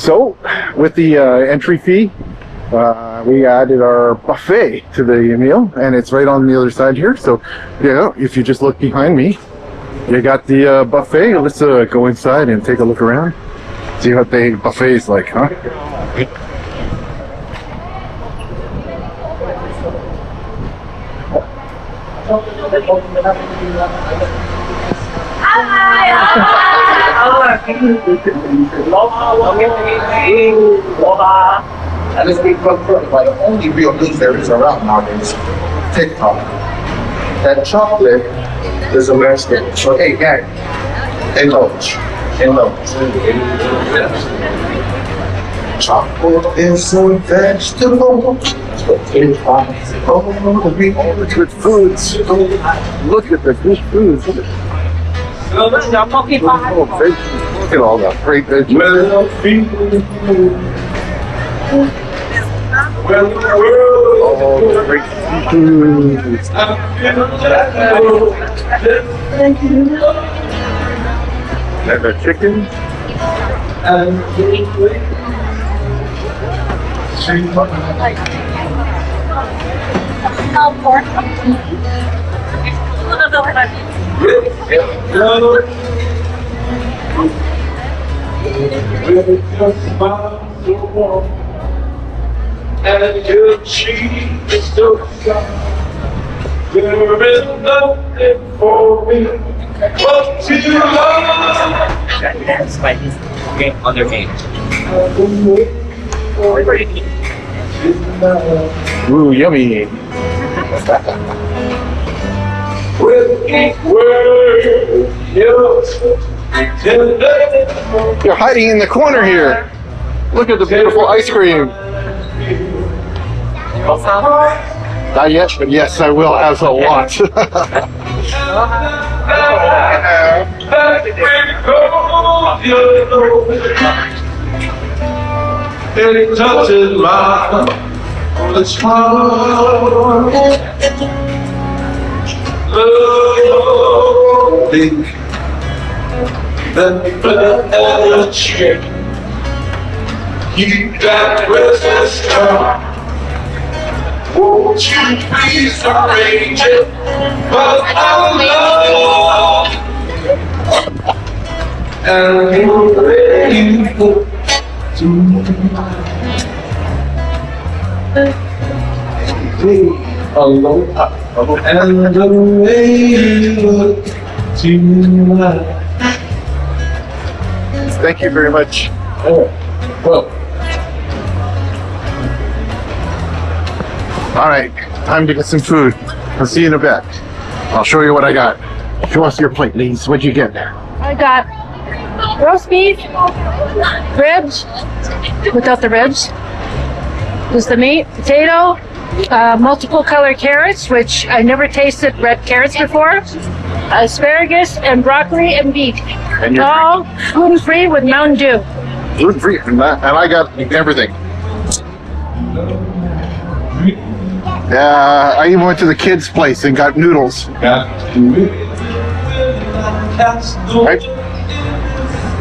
So, with the entry fee, we added our buffet to the meal, and it's right on the other side here. So, yeah, if you just look behind me, you got the buffet. Let's go inside and take a look around. See what the buffet is like, huh? And this big like the only real news there is around nowadays, TikTok. That chocolate is a American. So hey gang, indulge. Chocolate is a vegetable. Oh, the good foods. Look at the good foods. Look at all the great vegetables. Oh, great foods. And the chicken. Pork. And your cheek is so soft. There is nothing for me but to love. That's by his game on their game. Ooh, yummy. You're hiding in the corner here. Look at the beautiful ice cream. Not yet, but yes, I will have a lot. It touches my heart. You got restless heart. Won't you please arrange it? But I'm love. And you're ready to alone. And the way you look tonight. Thank you very much. Well. All right, time to get some food. I'll see you in a bit. I'll show you what I got. Show us your plate, Lise. What'd you get? I got roast beef, ribs, without the ribs. There's the meat, potato, multiple color carrots, which I never tasted red carrots before, asparagus, and broccoli and beef. And you're all gluten-free with Mountain Dew. gluten-free, and I got everything. Yeah, I even went to the kids' place and got noodles. Right?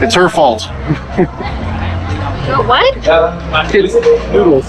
It's her fault. What? Kids noodles.